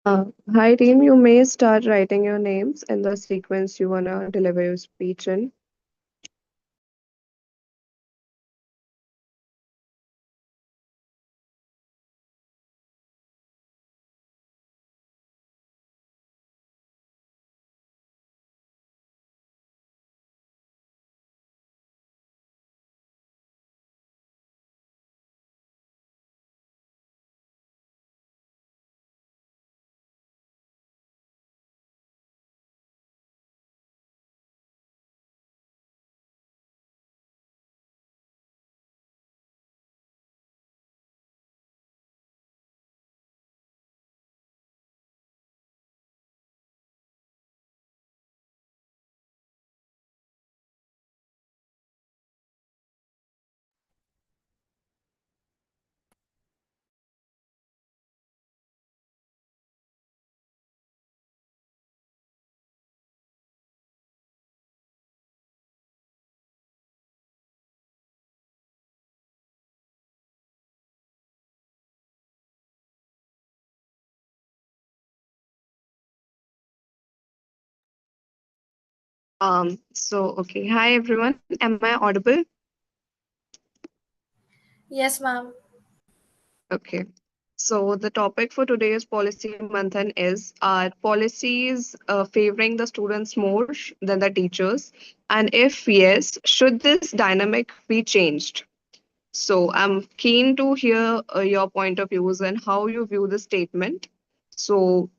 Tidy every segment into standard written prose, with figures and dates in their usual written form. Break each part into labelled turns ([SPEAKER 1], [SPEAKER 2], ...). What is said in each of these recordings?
[SPEAKER 1] Hi team, you may start writing your names in the sequence you wanna deliver your speech in. Okay. Hi everyone. Am I audible?
[SPEAKER 2] Yes, ma'am.
[SPEAKER 1] Okay. So the topic for today's policy manthan is, are policies favoring the students more than the teachers? And if yes, should this dynamic be changed? So I'm keen to hear your point of views and how you view the statement. So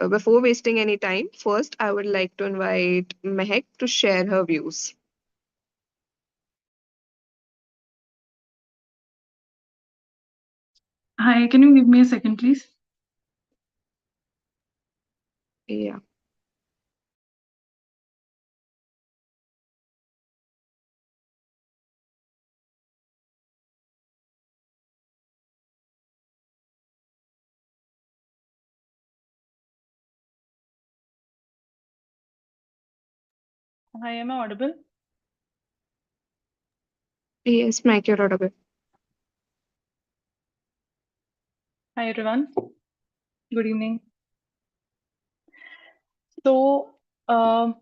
[SPEAKER 1] before wasting any time, first I would like to invite Mehak to share her views.
[SPEAKER 3] Hi, can you give me a second, please?
[SPEAKER 1] Yeah.
[SPEAKER 3] Hi, am I audible?
[SPEAKER 1] Yes, Mike, you're audible.
[SPEAKER 3] Hi, everyone. Good evening. So, um,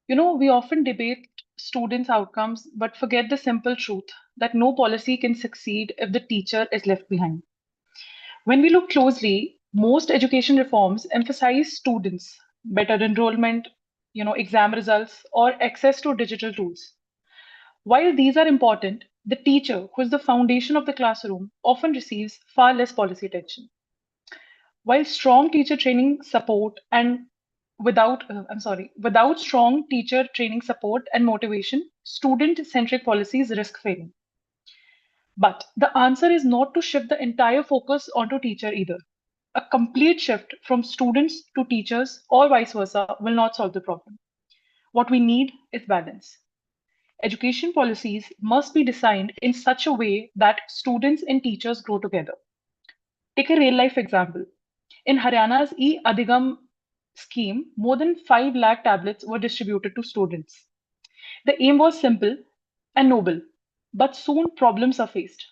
[SPEAKER 3] we often debate students' outcomes, but forget the simple truth that no policy can succeed if the teacher is left behind. When we look closely, most education reforms emphasize students, better enrollment, exam results, or access to digital tools. While these are important, the teacher, who is the foundation of the classroom, often receives far less policy attention. While strong teacher training support and without strong teacher training support and motivation, student-centric policies risk failing. But the answer is not to shift the entire focus onto teacher either. A complete shift from students to teachers or vice versa will not solve the problem. What we need is balance. Education policies must be designed in such a way that students and teachers grow together. Take a real life example. In Haryana's e-Adigam scheme, more than 5 lakh tablets were distributed to students. The aim was simple and noble, but soon problems are faced.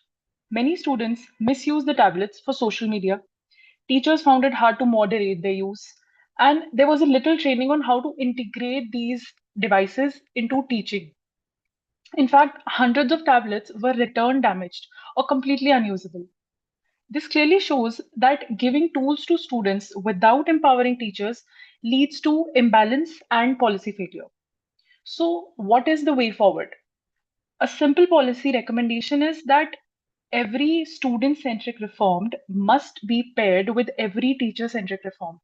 [SPEAKER 3] Many students misuse the tablets for social media. Teachers found it hard to moderate their use, and there was a little training on how to integrate these devices into teaching. In fact, hundreds of tablets were returned damaged or completely unusable. This clearly shows that giving tools to students without empowering teachers leads to imbalance and policy failure. So, what is the way forward? A simple policy recommendation is that every student centric reform must be paired with every teacher centric reform.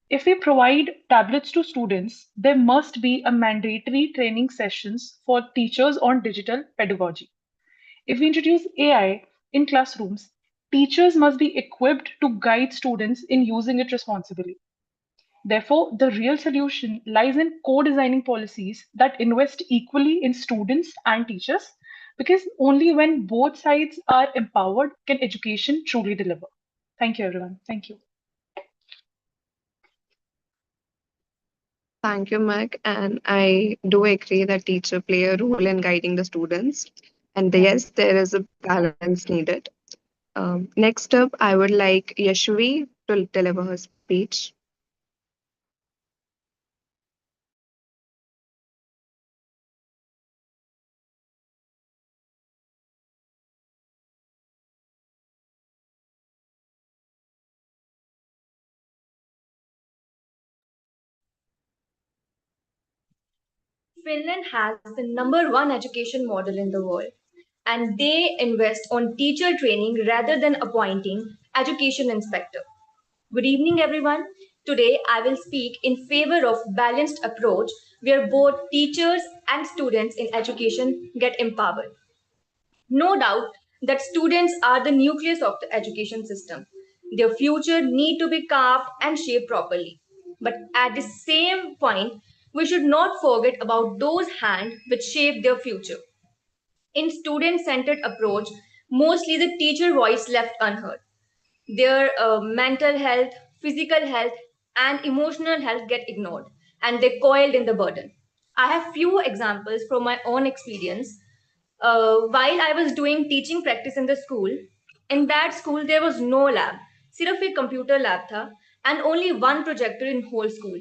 [SPEAKER 3] If we provide tablets to students, there must be a mandatory training sessions for teachers on digital pedagogy. If we introduce AI in classrooms, teachers must be equipped to guide students in using it responsibly. Therefore, the real solution lies in co designing policies that invest equally in students and teachers, because only when both sides are empowered can education truly deliver. Thank you, everyone. Thank you.
[SPEAKER 1] Thank you, Mike. And I do agree that teacher play a role in guiding the students. And
[SPEAKER 3] Yeah.
[SPEAKER 1] yes, there is a balance needed. Next up, I would like Yashvi. to deliver her speech.
[SPEAKER 2] Finland has the number one education model in the world, and they invest on teacher training rather than appointing education inspector. Good evening, everyone. Today, I will speak in favor of balanced approach where both teachers and students in education get empowered. No doubt that students are the nucleus of the education system. Their future need to be carved and shaped properly. But at the same point, we should not forget about those hands which shape their future. In student-centered approach, mostly the teacher voice left unheard. Their mental health, physical health, and emotional health get ignored, and they coiled in the burden. I have few examples from my own experience. While I was doing teaching practice in the school, in that school there was no lab, सिर्फ एक computer lab था, and only one projector in whole school.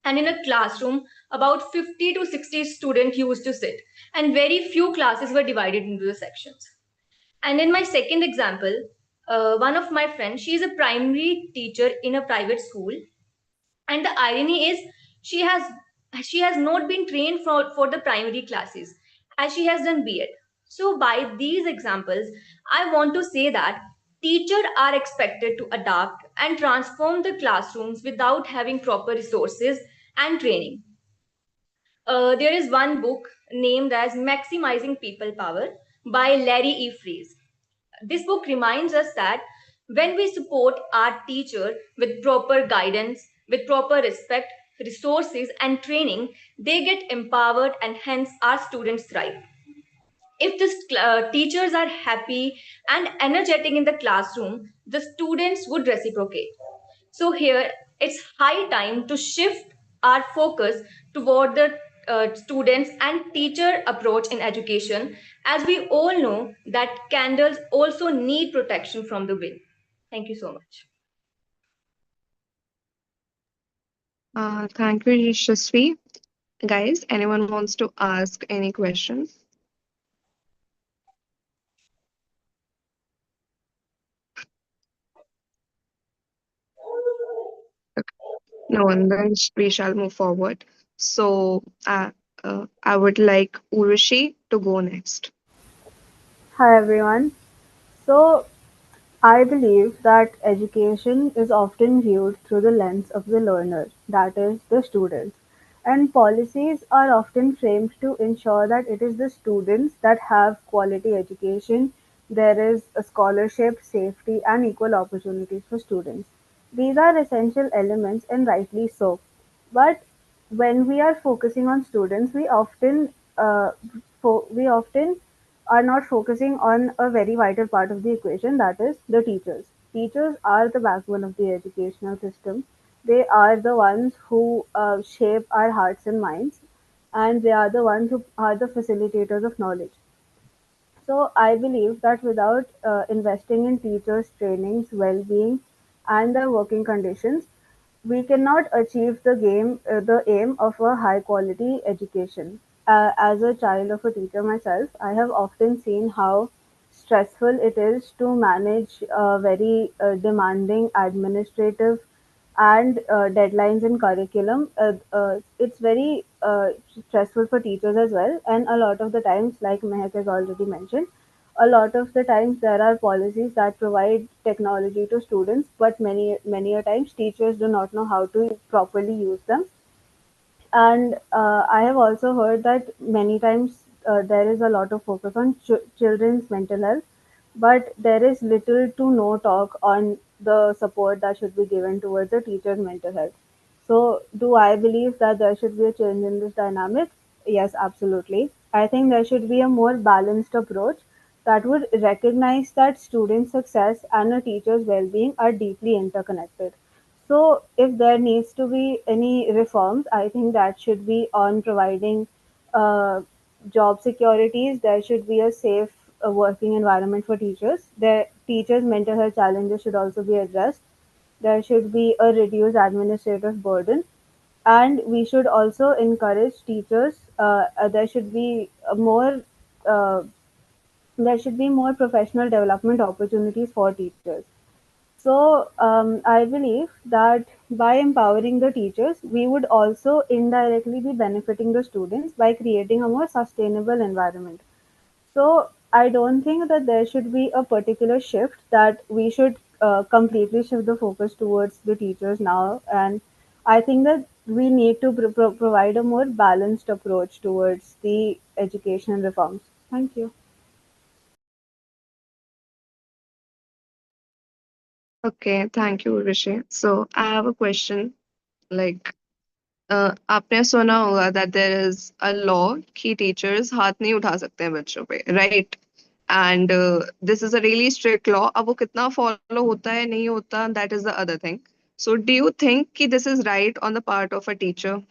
[SPEAKER 2] And in a classroom, about 50 to 60 students used to sit, and very few classes were divided into the sections. And in my second example, one of my friends, she is a primary teacher in a private school, and the irony is she has she has not been trained for the primary classes as she has done B.Ed. So by these examples, I want to say that teachers are expected to adapt and transform the classrooms without having proper resources and training. There is one book named as Maximizing People Power by Larry E. Fries. This book reminds us that when we support our teacher with proper guidance, with proper respect, resources, and training, they get empowered and hence our students thrive. If the teachers are happy and energetic in the classroom, the students would reciprocate. So here it's high time to shift our focus toward the students and teacher approach in education, as we all know that candles also need protection from the wind. Thank you so much.
[SPEAKER 1] Thank you, Yashasvi. Guys, anyone wants to ask any questions? No, and then we shall move forward. So, I would like Urushi to go next.
[SPEAKER 4] Hi everyone. So, I believe that education is often viewed through the lens of the learner, that is, the student. And policies are often framed to ensure that it is the students that have quality education, there is a scholarship, safety, and equal opportunities for students. These are essential elements, and rightly so. But when we are focusing on students, we often are not focusing on a very vital part of the equation, that is the teachers. Teachers are the backbone of the educational system. They are the ones who shape our hearts and minds, and they are the ones who are the facilitators of knowledge. So I believe that without investing in teachers' trainings, well-being, and their working conditions, we cannot achieve the aim of a high-quality education. As a child of a teacher myself, I have often seen how stressful it is to manage very demanding administrative and deadlines in curriculum. It's very stressful for teachers as well, and a lot of the times, like Mehak has already mentioned, a lot of the times there are policies that provide technology to students, but many a times teachers do not know how to properly use them. And I have also heard that many times there is a lot of focus on children's mental health, but there is little to no talk on the support that should be given towards the teacher's mental health. So, do I believe that there should be a change in this dynamic? Yes, absolutely. I think there should be a more balanced approach that would recognize that student success and a teacher's well being are deeply interconnected. So, if there needs to be any reforms, I think that should be on providing uh, job securities. There should be a safe working environment for teachers. The teachers' mental health challenges should also be addressed. There should be a reduced administrative burden, and we should also encourage teachers. Uh, there should be more professional development opportunities for teachers. So I believe that by empowering the teachers, we would also indirectly be benefiting the students by creating a more sustainable environment. So I don't think that there should be a particular shift that we should completely shift the focus towards the teachers now. And I think that we need to provide a more balanced approach towards the education reforms. Thank you.
[SPEAKER 1] Okay, thank you, Rishi. So I have a question. Like, आपने सुना होगा that there is a law कि teachers हाथ नहीं उठा सकते हैं बच्चों पे, right? And this is a really strict law. अब वो कितना follow होता है नहीं होता, that is the other thing. So do you think कि this is right on the part of a teacher?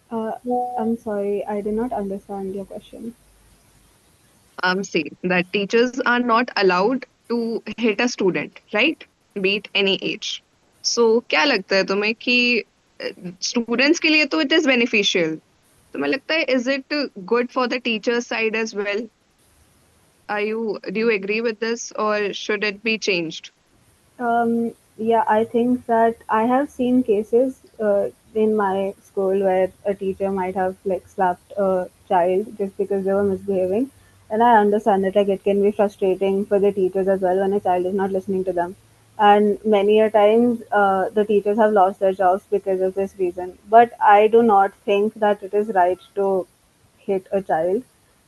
[SPEAKER 4] Uh, I'm sorry, I did not understand your question.
[SPEAKER 1] See that teachers are not allowed to hit a student, right? Be it any age. So क्या लगता है तुम्हें कि students के लिए तो it is beneficial. तुम्हें लगता है is it good for the teacher side as well? Do you agree with this or should it be changed?
[SPEAKER 4] Yeah, I think that I have seen cases in my school where a teacher might have like slapped a child just because they were misbehaving, and I understand that like it can be frustrating for the teachers as well when a child is not listening to them, and many a times the teachers have lost their jobs because of this reason. But I do not think that it is right to hit a child.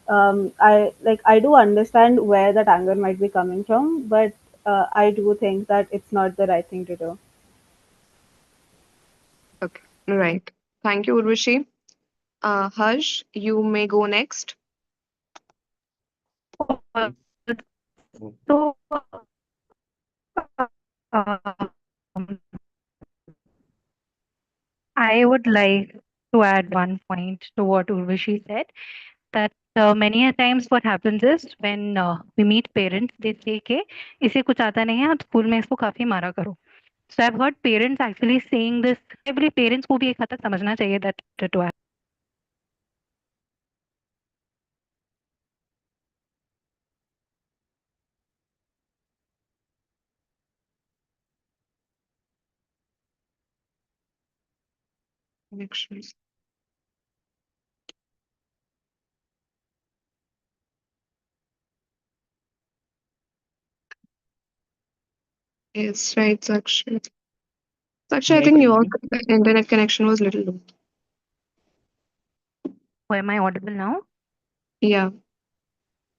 [SPEAKER 4] I do understand where that anger might be coming from, but I do think that it's not the right thing to do.
[SPEAKER 1] Okay, right. Thank you, Urvashi. Harsh, you may go next.
[SPEAKER 5] So, um, I would like to add one point to what Urvashi said that many a times what happens is when we meet parents, they say कि इसे कुछ आता नहीं है आप school में इसको काफी मारा करो. So I've heard parents actually saying this. I believe parents को भी एक हद तक समझना चाहिए that to act.
[SPEAKER 1] Connections. Yes, right, Sakshi. Sakshi, I
[SPEAKER 6] Yeah,
[SPEAKER 1] think
[SPEAKER 6] good
[SPEAKER 1] your
[SPEAKER 6] evening.
[SPEAKER 1] internet connection was little low.
[SPEAKER 5] Oh, am I audible now?
[SPEAKER 1] Yeah.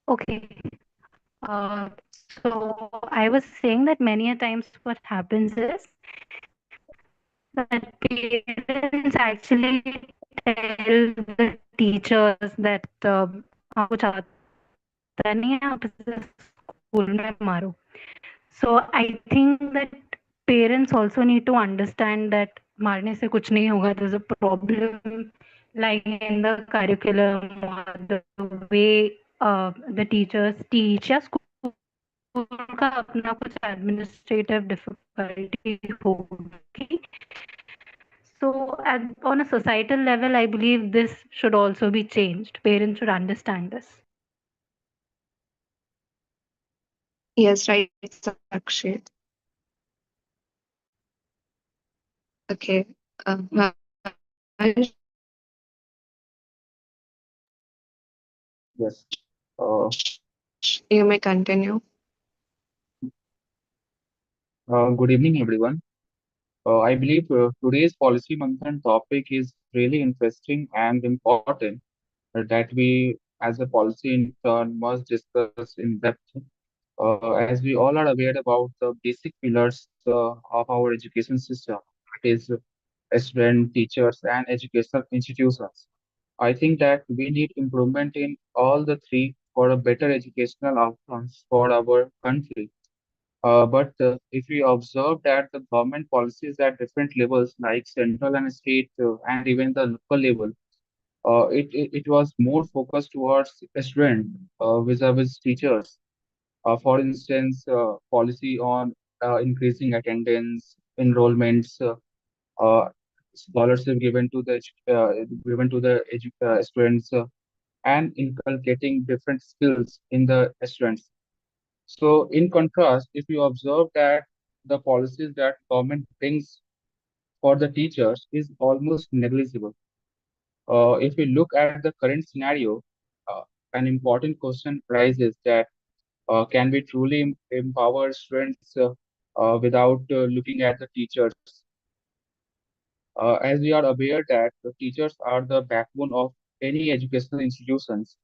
[SPEAKER 5] Okay. So I was saying that many a times what happens is that parents actually tell the teachers that हाँ कुछ आता नहीं है आप इसे school में मारो. So I think that parents also need to understand that मारने से कुछ नहीं होगा. There's a problem lying in the curriculum or the way the teachers teach या school का अपना कुछ administrative difficulty होगी. So on a societal level, I believe this should also be changed. Parents should understand this.
[SPEAKER 1] Yes, right, Sakshi. Okay. Harsh,
[SPEAKER 6] Yes. Uh,
[SPEAKER 1] you may continue.
[SPEAKER 6] Good evening, everyone. I believe today's policy Manthan topic is really interesting and important that we, as a policy intern, must discuss in depth. As we all are aware about the basic pillars of our education system, that is, student, teachers, and educational institutions. I think that we need improvement in all the three for a better educational outcomes for our country. But if we observe that the government policies at different levels, like central and state, and even the local level, it was more focused towards student vis-a-vis teachers. For instance, policy on increasing attendance, enrollments, uh, scholarship given to the students, and inculcating different skills in the students. So, in contrast, if you observe that the policies that government brings for the teachers is almost negligible. If we look at the current scenario, uh, an important question arises that can we truly empower students without looking at the teachers? As we are aware that the teachers are the backbone of any educational institutions.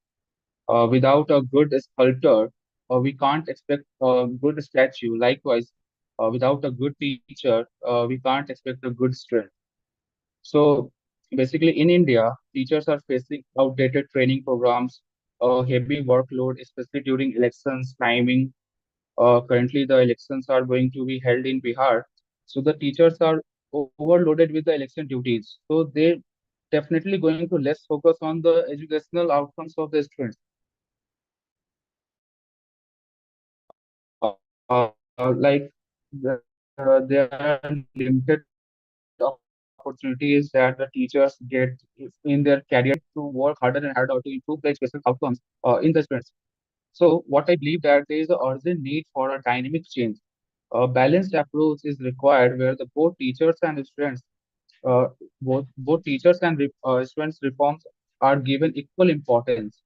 [SPEAKER 6] Without a good sculptor, we can't expect a good statue. Likewise, without a good teacher, we can't expect a good student. So basically, in India, teachers are facing outdated training programs, a heavy workload, especially during elections timing. Currently, the elections are going to be held in Bihar, so the teachers are overloaded with the election duties. So they definitely going to less focus on the educational outcomes of the students. Like there are limited opportunities that the teachers get in their career to work harder and harder to improve the educational outcomes in the students. So what I believe that there is an urgent need for a dynamic change. A balanced approach is required where the both teachers and students, uh, both teachers and students reforms are given equal importance.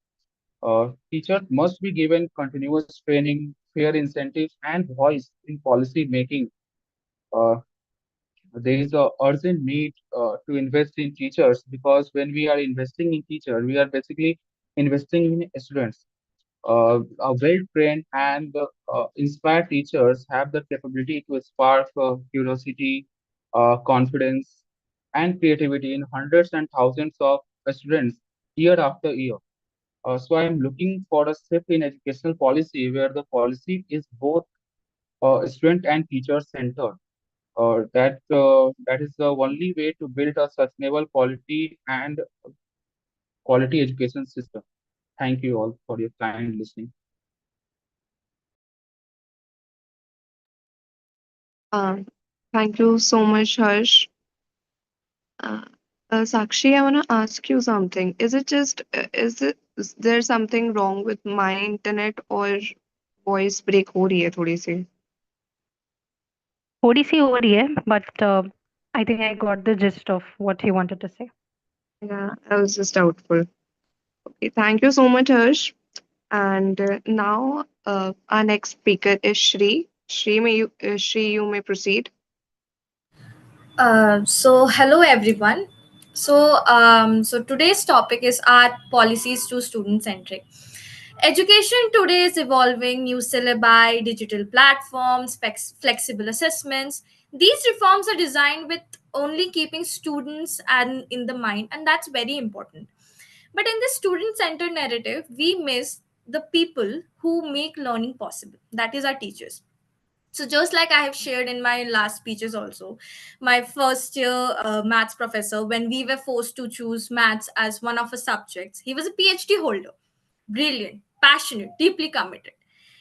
[SPEAKER 6] Teachers must be given continuous training, fair incentives, and voice in policy making. Uh, there is a urgent need to invest in teachers because when we are investing in teachers, we are basically investing in students. A well-trained and inspired teachers have the capability to spark curiosity, confidence, and creativity in hundreds and thousands of students year after year. So I am looking for a shift in educational policy where the policy is both student and teacher centered. That is the only way to build a sustainable quality and quality education system. Thank you all for your kind listening.
[SPEAKER 1] Uh, Thank you so much, Harsh. Uh, Sakshi, I want to ask you something. Is there something wrong with my internet or voice break हो रही है थोड़ी सी?
[SPEAKER 5] थोड़ी सी हो रही है, but I think I got the gist of what he wanted to say.
[SPEAKER 1] Yeah, I was just doubtful. Okay, thank you so much, Harsh. And now our next speaker is Shri. Shri, you may proceed.
[SPEAKER 2] Hello everyone. So today's topic is art policies to student centric. Education today is evolving, new syllabi, digital platforms, flexible assessments. These reforms are designed with only keeping students and in the mind, and that's very important. But in the student centered narrative, we miss the people who make learning possible. That is our teachers. So just like I have shared in my last speeches also, my first year maths professor, when we were forced to choose maths as one of our subjects, he was a PhD holder, brilliant, passionate, deeply committed.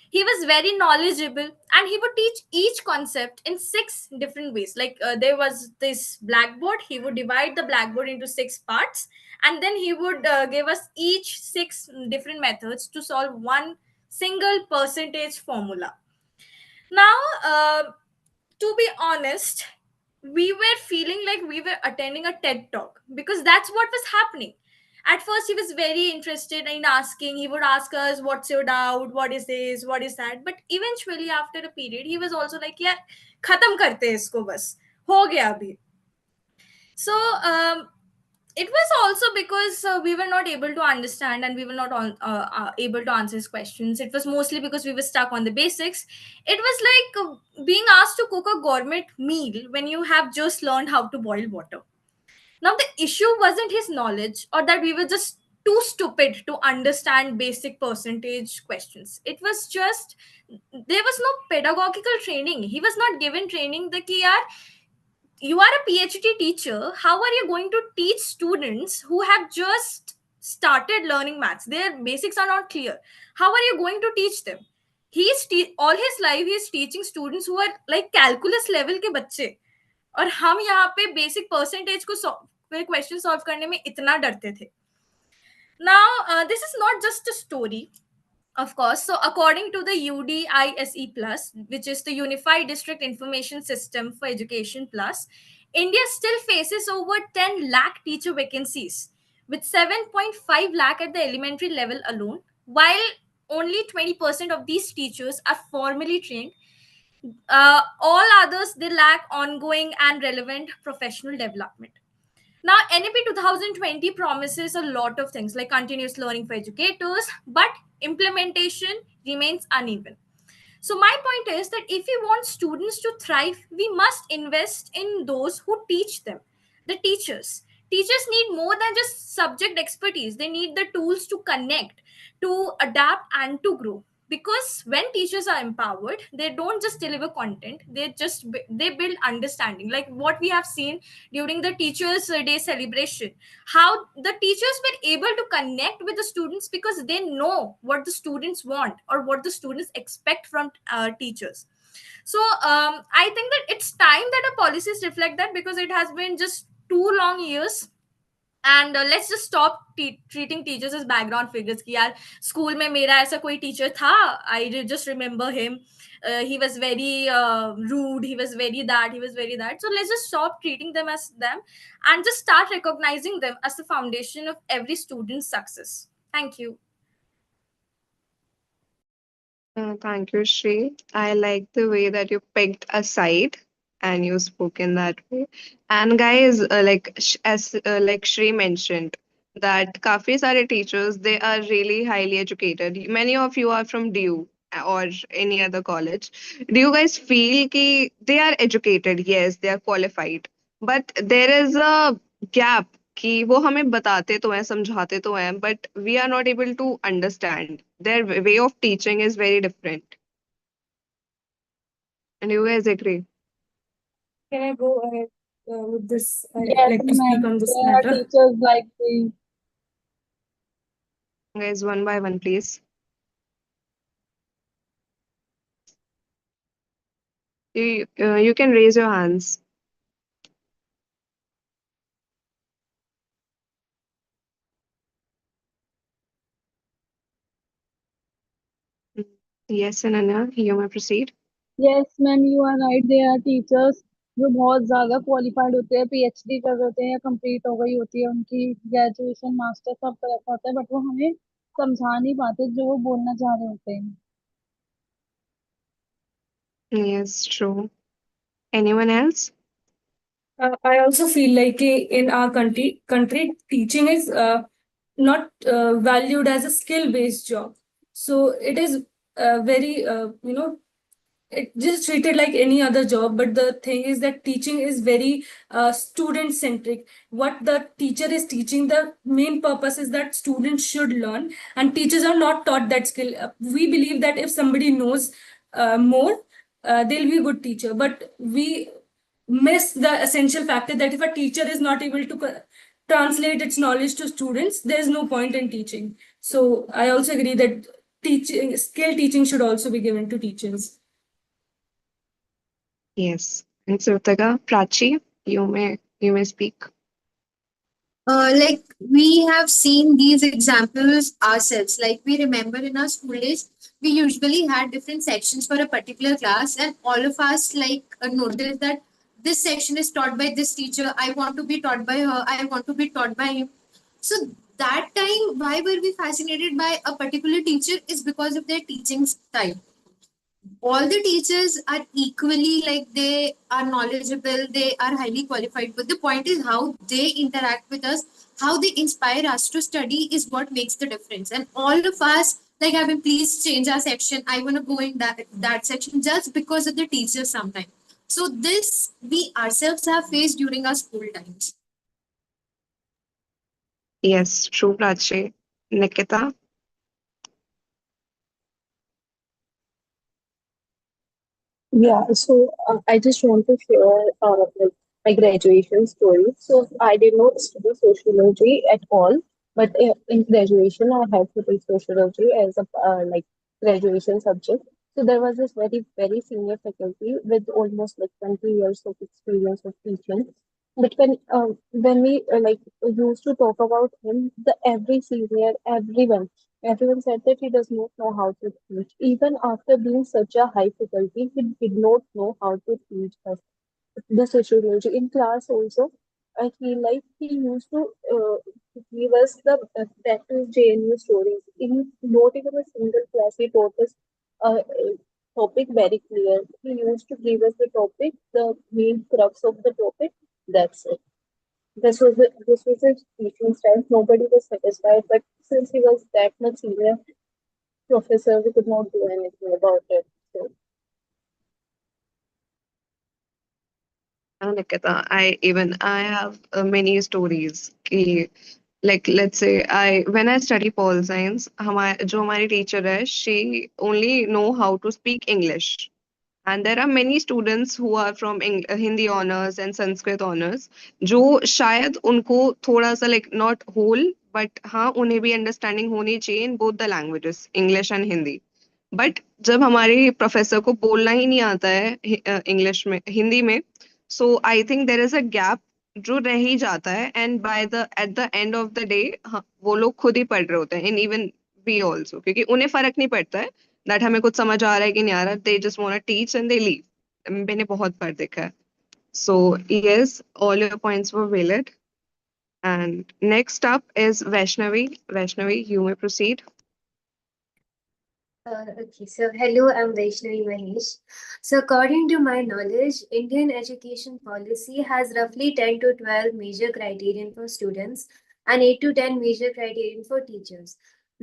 [SPEAKER 2] He was very knowledgeable, and he would teach each concept in six different ways. Like there was this blackboard, he would divide the blackboard into six parts, and then he would give us each six different methods to solve one single percentage formula. Now, to be honest, we were feeling like we were attending a TED talk because that's what was happening. At first, he was very interested in asking. He would ask us, "What's your doubt? What is this? What is that?" But eventually, after a period, he was also like, "Yeah, खत्म करते हैं इसको बस हो गया अभी." So it was also because we were not able to understand and we were not able to answer his questions. It was mostly because we were stuck on the basics. It was like being asked to cook a gourmet meal when you have just learned how to boil water. Now the issue wasn't his knowledge or that we were just too stupid to understand basic percentage questions. It was just there was no pedagogical training. He was not given training that ki, yaar, you are a PhD teacher. How are you going to teach students who have just started learning maths? Their basics are not clear. How are you going to teach them? all his life he is teaching students who are like calculus level के बच्चे, और हम यहाँ पे basic percentage को question solve करने में इतना डरते थे. Now, this is not just a story, of course. So, according to the UDISE Plus, which is the Unified District Information System for Education Plus, India still faces over 10 lakh teacher vacancies, with 7.5 lakh at the elementary level alone, while only 20% of these teachers are formally trained. All others, they lack ongoing and relevant professional development. Now, NEP 2020 promises a lot of things like continuous learning for educators, but implementation remains uneven. So, my point is that if we want students to thrive, we must invest in those who teach them, the teachers. Teachers need more than just subject expertise, they need the tools to connect, to adapt, and to grow. Because when teachers are empowered, they don't just deliver content, they build understanding, like what we have seen during the teachers day celebration, how the teachers were able to connect with the students because they know what the students want or what the students expect from teachers. So I think that it's time that our policies reflect that, because it has been just 2 long years. And let's just stop treating teachers as background figures कि यार school में मेरा ऐसा कोई teacher था, I just remember him, he was very rude, he was very that, he was very that. So let's just stop treating them as them and just start recognizing them as the foundation of every student's success. Thank you.
[SPEAKER 1] Thank you, Shri. I like the way that you picked a side and you spoke in that way. And guys, like Shri mentioned, that काफी सारे teachers, they are really highly educated. Many of you are from DU or any other college. Do you guys feel कि they are educated? Yes, they are qualified. But there is a gap कि वो हमें बताते तो हैं, समझाते तो हैं, but we are not able to understand. Their way of teaching is very different. And you guys agree?
[SPEAKER 7] Can I go ahead with this? I
[SPEAKER 8] Yes,
[SPEAKER 7] like to speak
[SPEAKER 8] ma'am.
[SPEAKER 7] on this
[SPEAKER 8] There are
[SPEAKER 7] matter.
[SPEAKER 8] teachers like the
[SPEAKER 1] Guys, one by one, please. You can raise your hands. Mm. Yes, Ananya, you may proceed.
[SPEAKER 8] yes, ma'am, you are right. There are teachers जो बहुत ज्यादा qualified होते हैं, PhD कर रहे होते हैं या कंप्लीट हो गई होती है उनकी ग्रेजुएशन मास्टर सब कर रखा होता है, बट वो हमें समझा नहीं पाते जो वो बोलना चाह रहे होते हैं.
[SPEAKER 1] Yes, true. Anyone else?
[SPEAKER 7] I also feel like in our country, teaching is not valued as a skill-based job. So it is very, it just treated like any other job. But the thing is that teaching is very student centric. What the teacher is teaching, the main purpose is that students should learn, and teachers are not taught that skill. We believe that if somebody knows more, they'll be a good teacher. But we miss the essential factor that if a teacher is not able to translate its knowledge to students, there's no point in teaching. So I also agree that skill teaching should also be given to teachers.
[SPEAKER 1] Yes. And Surtaga, Prachi, you may speak.
[SPEAKER 9] Like we have seen these examples ourselves. Like we remember in our school days, we usually had different sections for a particular class, and all of us noticed that this section is taught by this teacher. I want to be taught by her. I want to be taught by him. So that time, why were we fascinated by a particular teacher? Is because of their teaching style. All the teachers are equally, like, they are knowledgeable, they are highly qualified, but the point is how they interact with us, how they inspire us to study is what makes the difference. And all of us, like, I mean, please change our section, I want to go in that section just because of the teachers sometimes. So this we ourselves have faced during our school times.
[SPEAKER 1] Yes, true, Prachi. Nikita?
[SPEAKER 10] Yeah, so I just want to share like my graduation story. So I did not study sociology at all, but in graduation I had to take sociology as a like graduation subject. So there was this very senior faculty with almost like 20 years of experience of teaching. But when we used to talk about him, the every senior, everyone said that he does not know how to teach. Even after being such a high faculty, he did not know how to teach us the sociology in class also. I feel like he used to give us the practice JNU stories. In not even a single class, he taught us a topic very clear. He used to give us the topic, the main crux of the topic. That's it. This was his teaching style. Nobody was satisfied, but since he was that much senior professor, we could not do anything about it. So
[SPEAKER 1] Nikita, I have many stories. Like let's say I when I study pol science, हमारी teacher है, she only know how to speak English. And there are many students who are from Hindi honors and Sanskrit honors जो शायद उनको थोड़ा सा like not whole but हाँ उन्हें भी understanding होनी चाहिए in both the languages English and Hindi. But जब हमारे प्रोफेसर को बोलना ही नहीं आता है इंग्लिश में हिंदी में so I think there is a gap जो रह ही जाता है and by the at the end of the day वो लोग खुद ही पढ़ रहे होते हैं एंड इवन वी ऑल्सो क्योंकि उन्हें फर्क नहीं पड़ता है दैट हमें कुछ समझ आ रहा है कि नहीं आ रहा they just want to teach and they leave मैंने बहुत बार देखा है so yes all your points were valid and next up is Vaishnavi you may proceed
[SPEAKER 11] Okay, so hello, I'm Vaishnavi Mahesh. So, according to my knowledge, Indian education policy has roughly 10 to 12 major criterion for students and 8 to 10 major criterion for teachers.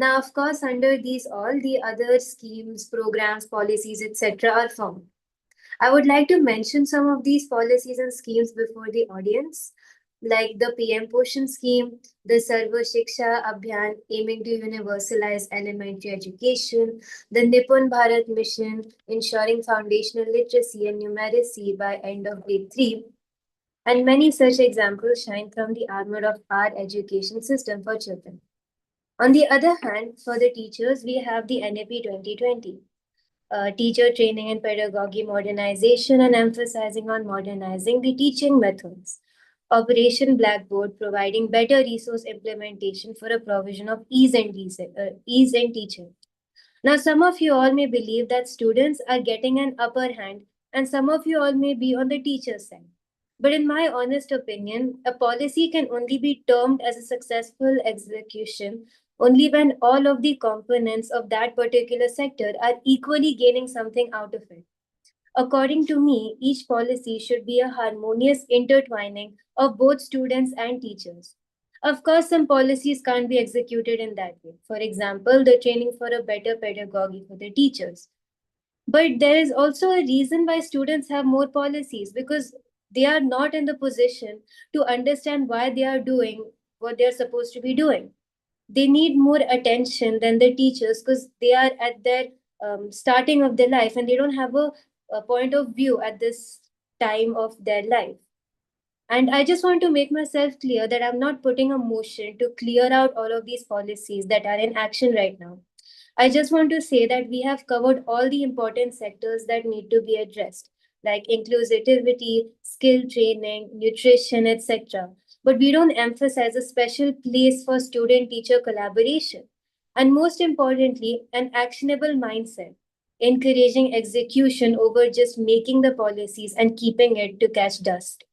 [SPEAKER 11] Now, of course, under these all the other schemes, programs, policies, etc. are formed. I would like to mention some of these policies and schemes before the audience, like the PM Poshan scheme, the Sarva Shiksha Abhiyan aiming to universalize elementary education, the Nippon Bharat Mission ensuring foundational literacy and numeracy by end of grade 3, and many such examples shine from the armor of our education system for children. On the other hand, for the teachers, we have the NAP 2020 teacher training and pedagogy modernization and emphasizing on modernizing the teaching methods. Operation Blackboard providing better resource implementation for a provision of ease in teaching. Now, some of you all may believe that students are getting an upper hand, and some of you all may be on the teacher's side. But in my honest opinion, a policy can only be termed as a successful execution only when all of the components of that particular sector are equally gaining something out of it. According to me, each policy should be a harmonious intertwining of both students and teachers. Of course, some policies can't be executed in that way. For example, the training for a better pedagogy for the teachers. But there is also a reason why students have more policies because they are not in the position to understand why they are doing what they are supposed to be doing. They need more attention than the teachers because they are at their starting of their life and they don't have a point of view at this time of their life. And I just want to make myself clear that I'm not putting a motion to clear out all of these policies that are in action right now. I just want to say that we have covered all the important sectors that need to be addressed, like inclusivity, skill training, nutrition, etc. But we don't emphasize a special place for student teacher collaboration. And most importantly, an actionable mindset, encouraging execution over just making the policies and keeping it to catch dust.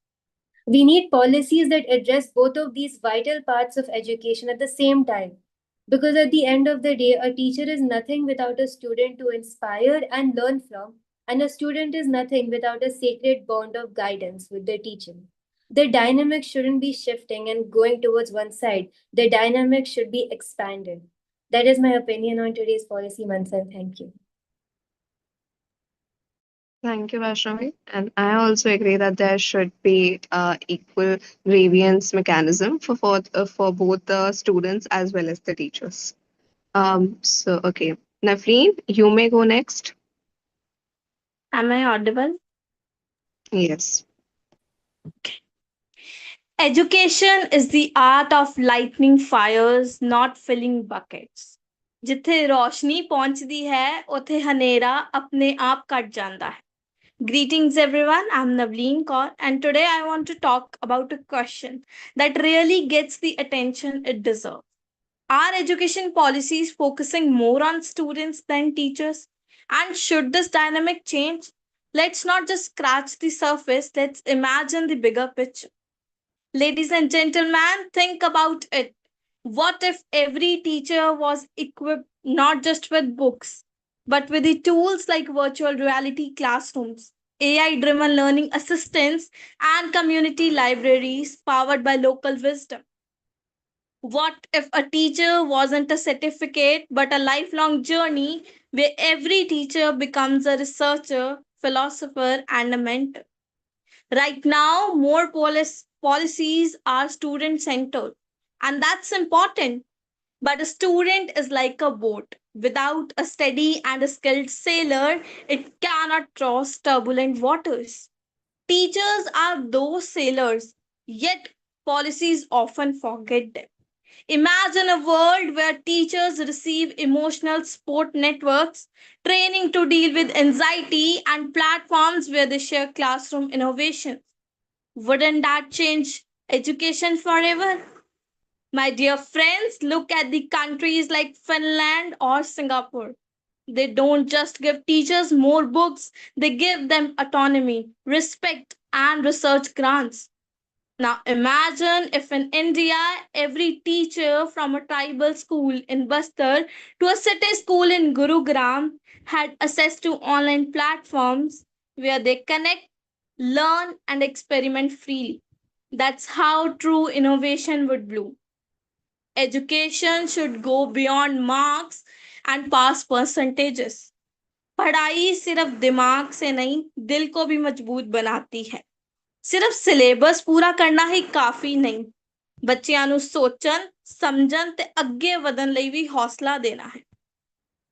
[SPEAKER 11] We need policies that address both of these vital parts of education at the same time. Because at the end of the day, a teacher is nothing without a student to inspire and learn from, and a student is nothing without a sacred bond of guidance with their teaching. The dynamic shouldn't be shifting and going towards one side. The dynamic should be expanded. That is my opinion on today's policy, Manthan. Thank you.
[SPEAKER 1] Thank you, Vaishnavi. And I also agree that there should be equal grievance mechanism for both the students as well as the teachers. Okay, Navreen, you may go next.
[SPEAKER 12] Am I audible?
[SPEAKER 1] Yes.
[SPEAKER 12] Education is the art of lighting fires, not filling buckets. ਜਿੱਥੇ ਰੋਸ਼ਨੀ ਪਹੁੰਚਦੀ ਹੈ ਉੱਥੇ ਹਨੇਰਾ ਆਪਣੇ ਆਪ ਕੱਟ ਜਾਂਦਾ ਹੈ. Greetings everyone, I'm Navleen Kaur and today I want to talk about a question that really gets the attention it deserves. Are education policies focusing more on students than teachers? And should this dynamic change? Let's not just scratch the surface, let's imagine the bigger picture. Ladies and gentlemen, think about it. What if every teacher was equipped not just with books, but with the tools like virtual reality classrooms, AI driven learning assistants, and community libraries powered by local wisdom? What if a teacher wasn't a certificate but a lifelong journey where every teacher becomes a researcher, philosopher, and a mentor? Right now, more policies are student centered, and that's important. But a student is like a boat. Without a steady and a skilled sailor, it cannot cross turbulent waters. Teachers are those sailors, yet policies often forget them. Imagine a world where teachers receive emotional support networks, training to deal with anxiety, and platforms where they share classroom innovations. Wouldn't that change education forever? My dear friends, look at the countries like Finland or Singapore. They don't just give teachers more books, they give them autonomy, respect, and research grants. Now imagine if in India every teacher from a tribal school in Bastar to a city school in Gurugram had access to online platforms where they connect, learn, and experiment freely. That's how true innovation would bloom. Education should go beyond marks and pass percentages. पढ़ाई सिर्फ दिमाग से नहीं दिल को भी मजबूत बनाती है. ਸਿਰਫ ਸਿਲੇਬਸ ਪੂਰਾ ਕਰਨਾ ਹੀ ਕਾਫੀ ਨਹੀਂ. ਬੱਚਿਆਂ ਨੂੰ ਸੋਚਣ, ਸਮਝਣ ਤੇ ਅੱਗੇ ਵਧਣ ਲਈ ਵੀ ਹੌਸਲਾ ਦੇਣਾ ਹੈ.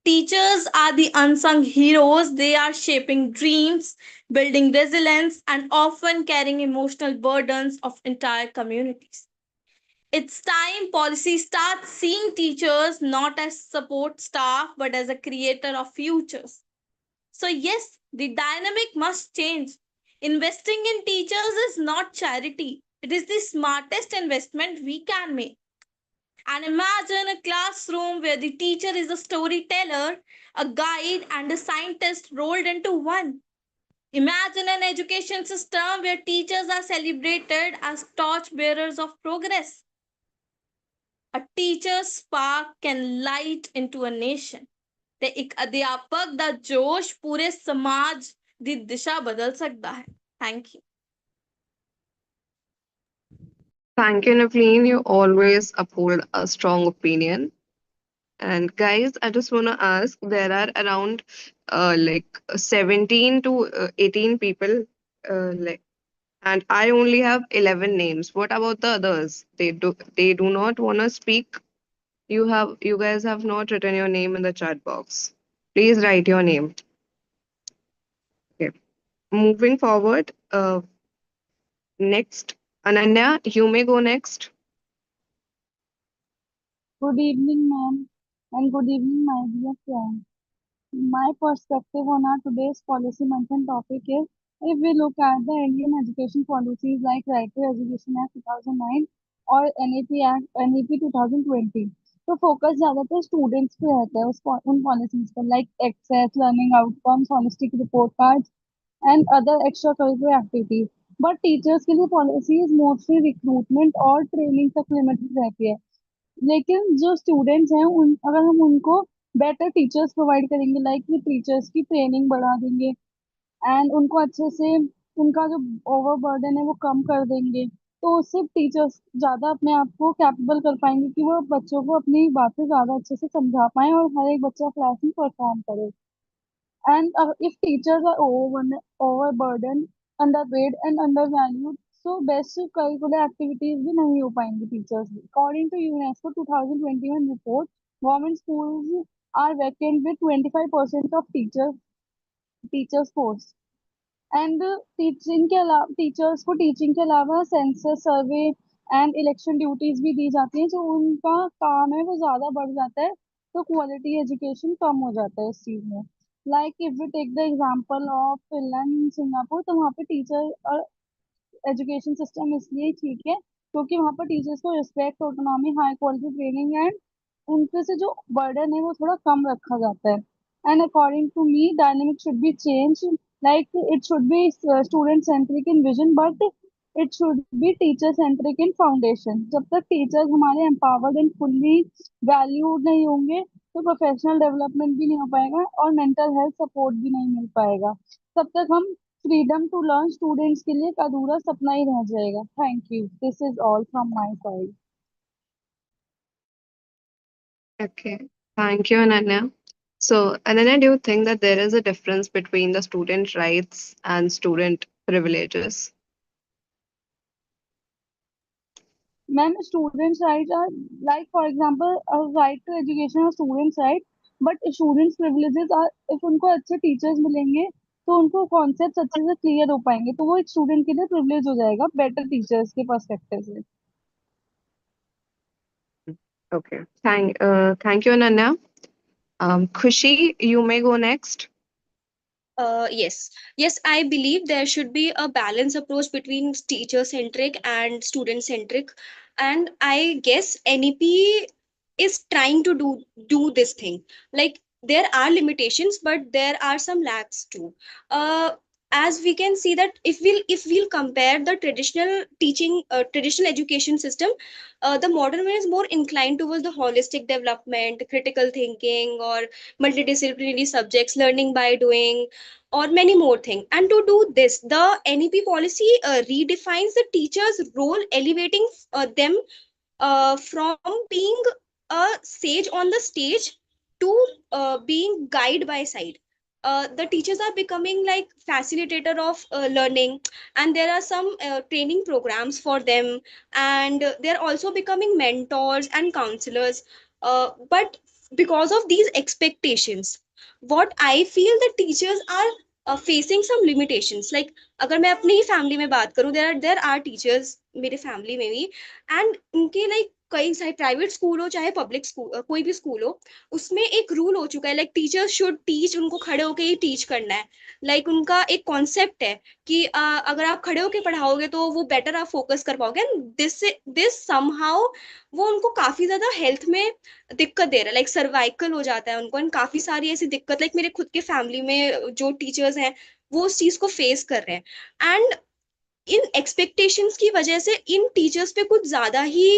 [SPEAKER 12] Teachers are the unsung heroes. They are shaping dreams, building resilience, and often carrying emotional burdens of entire communities. It's time policy starts seeing teachers not as support staff but as a creator of futures. So, yes, the dynamic must change. Investing in teachers is not charity, it is the smartest investment we can make. And imagine a classroom where the teacher is a storyteller, a guide, and a scientist rolled into one. Imagine an education system where teachers are celebrated as torch bearers of progress. A teacher's spark can light into a nation. ਤੇ ਇੱਕ ਅਧਿਆਪਕ ਦਾ ਜੋਸ਼ ਪੂਰੇ ਸਮਾਜ ਦੀ ਦਿਸ਼ਾ ਬਦਲ ਸਕਦਾ ਹੈ. Thank you.
[SPEAKER 1] Thank you, Navleen. You always uphold a strong opinion. And guys, I just want to ask, there are around like 17 to 18 people, like, and I only have 11 names. What about the others? They do not want to speak. You guys have not written your name in the chat box. Please write your name. Okay. Moving forward, next, Ananya, you may go next.
[SPEAKER 8] Good evening, ma'am, and good evening, my dear friend. My perspective on our today's policy Manthan topic is if we look at the Indian education policies like Right to Education Act 2009 or NEP Act NEP 2020, तो focus ज्यादातर students पे रहता है उन policies पर like access learning outcomes holistic report cards and other extra curricular activities but teachers के लिए policies mostly recruitment और ट्रेनिंग तक लिमिटेड रहती है लेकिन जो स्टूडेंट्स हैं उन अगर हम उनको बेटर टीचर्स प्रोवाइड करेंगे लाइक कि टीचर्स की ट्रेनिंग बढ़ा देंगे एंड उनको अच्छे से उनका जो ओवरबर्डन है वो कम कर देंगे तो उससे टीचर्स ज्यादा अपने आप को कैपेबल कर पाएंगे कि वो बच्चों को अपनी बातें ज्यादा अच्छे से समझा पाए और हर एक बच्चा क्लास में परफॉर्म करे and if teachers are overburdened, underpaid, and undervalued, so basic curricular activities भी नहीं हो पाएंगे teachers भी. According to UNESCO 2021 report, government schools are vacant with 25% of teachers posts. And teaching के अलावा टीचर्स को टीचिंग के अलावा census survey and election duties भी दी जाती हैं जो उनका काम है वो ज्यादा बढ़ जाता है तो क्वालिटी एजुकेशन कम हो जाता है इस चीज में। Like if we take the example of Finland, Singapore, तो वहाँ पे टीचर और एजुकेशन सिस्टम इसलिए ठीक है क्योंकि वहाँ पर टीचर्स को respect, autonomy, high quality training and उनके से जो बर्डन है वो थोड़ा कम रखा जाता है। And according to me dynamic should be change, like it should be student centric in vision but it should be teacher centric in foundation. जब तक टीचर्स हमारे एम्पावर्ड एंड फुल्ली वैल्यूड नहीं होंगे तो प्रोफेशनल डेवलपमेंट भी नहीं हो पाएगा और मेंटल हेल्थ सपोर्ट भी नहीं मिल पाएगा। तब तक हम फ्रीडम टू लर्न स्टूडेंट्स के लिए एक अधूरा सपना ही रह जाएगा। Thank you, this is all from my side.
[SPEAKER 1] Okay. Thank you, Ananya. So, Ananya, do you think that there is a difference between the student rights and student privileges?
[SPEAKER 8] Ma'am, students' rights are like, for example, a right to education or students' right, but students' privileges are if उनको अच्छे teachers मिलेंगे तो उनको concept अच्छे से clear हो पाएंगे, तो वो एक स्टूडेंट के लिए प्रिविलेज हो जाएगा बेटर टीचर्स के पर्सपेक्टिव से।
[SPEAKER 1] Okay. Thank you, Ananya. Khushi, you may go next.
[SPEAKER 2] Yes, I believe there should be a balanced approach between teacher centric and student centric, and I guess NEP is trying to do this thing. Like there are limitations, but there are some lacks too. Uh, as we can see that if we'll compare the traditional education system, the modern one is more inclined towards the holistic development, critical thinking, or multidisciplinary subjects, learning by doing, or many more things. And to do this, the NEP policy redefines the teacher's role, elevating them from being a sage on the stage to being guide by side. The teachers are becoming like facilitator of learning, and there are some training programs for them, and they're also becoming mentors and counselors. But because of these expectations, what I feel the teachers are facing some limitations. Like अगर मैं अपनी ही family में बात करूं, there are teachers मेरे family में भी, and उनके लाइक कई सारे प्राइवेट स्कूल हो चाहे पब्लिक स्कूल, कोई भी स्कूल हो, उसमें एक रूल हो चुका है लाइक टीचर्स शुड टीच, उनको खड़े होके ही टीच करना है। लाइक उनका एक कॉन्सेप्ट है कि अगर आप खड़े होके पढ़ाओगे तो वो बेटर आप फोकस कर पाओगे, एंड दिस समहाउ वो उनको काफी ज्यादा हेल्थ में दिक्कत दे रहा है, लाइक सर्वाइकल हो जाता है उनको, एंड काफी सारी ऐसी दिक्कत, लाइक मेरे खुद के फैमिली में जो टीचर्स हैं वो उस चीज को फेस कर रहे हैं। एंड इन एक्सपेक्टेशंस की वजह से इन टीचर्स पे कुछ ज्यादा ही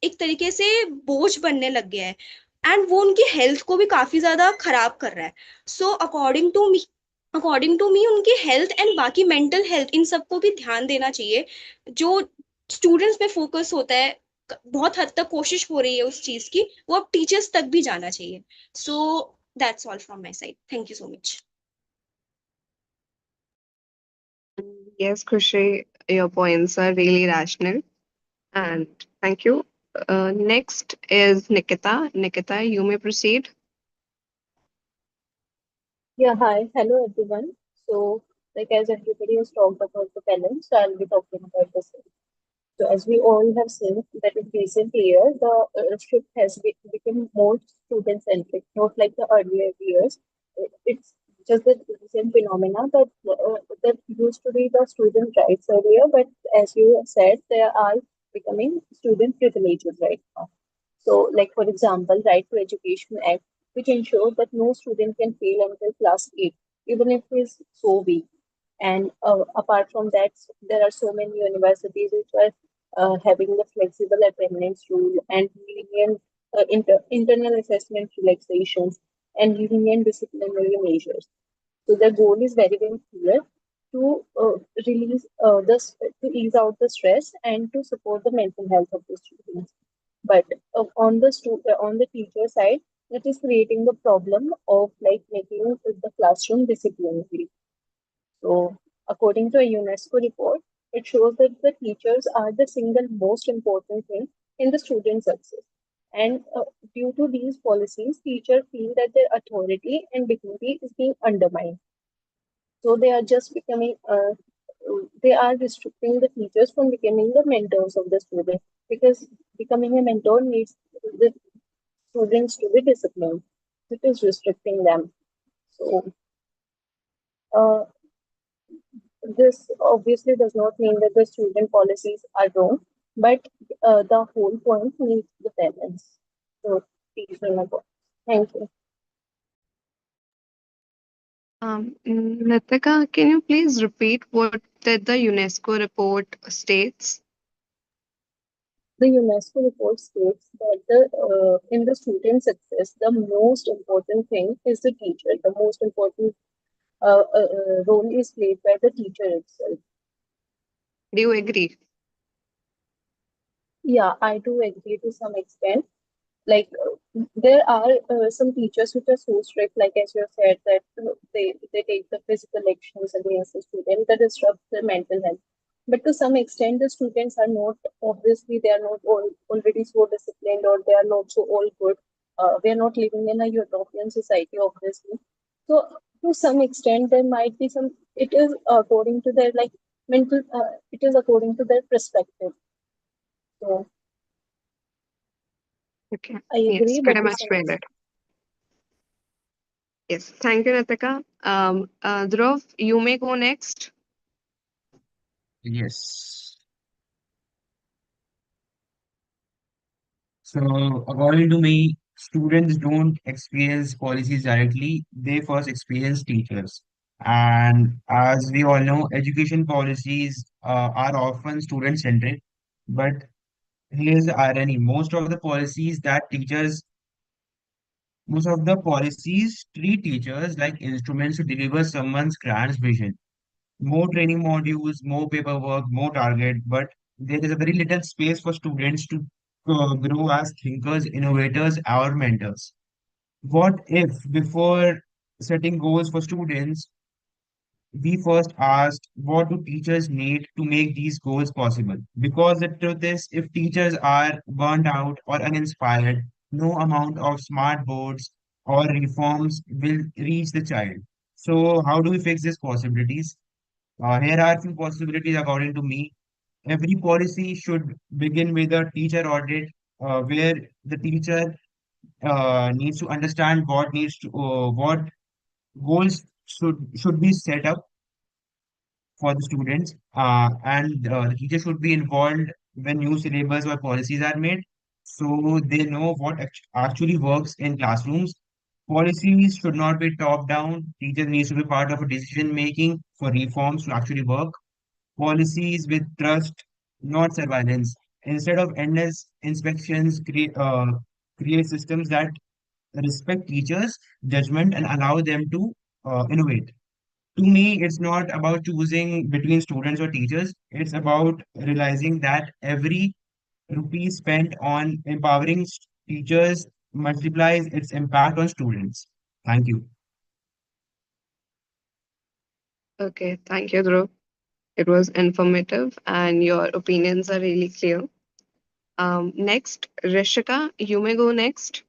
[SPEAKER 2] एक तरीके से बोझ बनने लग गया है, एंड वो उनकी हेल्थ को भी काफी ज्यादा खराब कर रहा है। सो अकॉर्डिंग टू मी उनकी हेल्थ एंड बाकी मेंटल हेल्थ, इन सबको भी ध्यान देना चाहिए। जो स्टूडेंट्स पे फोकस होता है, बहुत हद तक कोशिश हो रही है उस चीज की, वो अब टीचर्स तक भी जाना चाहिए। So that's all from my side, thank you so much.
[SPEAKER 1] Yes, Khushi, your points are really rational. And thank you. Next is Nikita. Nikita, you may proceed.
[SPEAKER 10] Yeah, hi. Hello, everyone. So, like as everybody has talked about the balance, so I'll be talking about the same. So, as we all have seen that in recent years, the shift has become more student-centric, not like the earlier years. It's just a recent phenomena that used to be the student rights earlier, but as you have said, they are becoming student privileges right now. So, like for example, Right to Education Act, which ensures that no student can fail until class 8, even if he is so weak. And apart from that, there are so many universities which are having the flexible attendance rule and lenient internal assessment relaxations and lenient disciplinary measures. So the goal is very, very clear to release to ease out the stress and to support the mental health of the students. But on the teacher side, it is creating the problem of like making the classroom disciplinary. So, according to a UNESCO report, it shows that the teachers are the single most important thing in the student success. And due to these policies, teachers feel that their authority and dignity is being undermined. So they are just they are restricting the teachers from becoming the mentors of the student because becoming a mentor needs the students to be disciplined. It is restricting them. So uh, this obviously does not mean that the student policies are wrong, but the whole point needs the parents to teach them about. Thank you.
[SPEAKER 1] Nitika, can you please repeat what did the UNESCO report states?
[SPEAKER 10] The UNESCO report states that in the student success, the most important thing is the teacher. The most important role is played by the teacher itself.
[SPEAKER 1] Do you agree?
[SPEAKER 10] Yeah, I do agree to some extent. Like there are some teachers which are so strict, like as you have said, that they take the physical actions against the student that disrupt their mental health. But to some extent, the students are not, obviously they are not all already so disciplined, or they are not so all good. They are not living in a utopian society, obviously. So to some extent, there might be some. It is according to their like mental. It is according to their perspective. So
[SPEAKER 1] Okay.
[SPEAKER 10] I
[SPEAKER 1] Yes,
[SPEAKER 10] agree,
[SPEAKER 1] pretty
[SPEAKER 10] but to
[SPEAKER 1] much
[SPEAKER 10] some
[SPEAKER 1] valid.
[SPEAKER 10] extent.
[SPEAKER 1] Yes. Thank you, Nitika. Dhruv, you may go next.
[SPEAKER 6] Yes. So, according to me, students don't experience policies directly, they first experience teachers. And as we all know, education policies are often student centric. But here's the irony, most of the policies treat teachers like instruments to deliver someone's grand vision. More training modules, more paperwork, more target, but there is a very little space for students to grow as thinkers, innovators, or mentors. What if, before setting goals for students, we first asked what do teachers need to make these goals possible? Because the truth is, if teachers are burnt out or uninspired, no amount of smart boards or reforms will reach the child. So, how do we fix these possibilities? Here are a few possibilities according to me. Every policy should begin with a teacher audit, where the teacher needs to understand what goals should be set up for the students, and the teacher should be involved when new syllabus or policies are made, so they know what actually works in classrooms. Policies should not be top down. Teachers needs to be part of a decision making for reforms to actually work. Policies with trust, not surveillance. Instead of endless inspections, create systems that respect teachers' judgment and allow them to innovate. To me, it's not about choosing between students or teachers. It's about realizing that every rupee spent on empowering teachers multiplies its impact on students. Thank you.
[SPEAKER 1] Okay. Thank you, Dhruv. It was informative and your opinions are really clear. Next, Rishika, you may go next.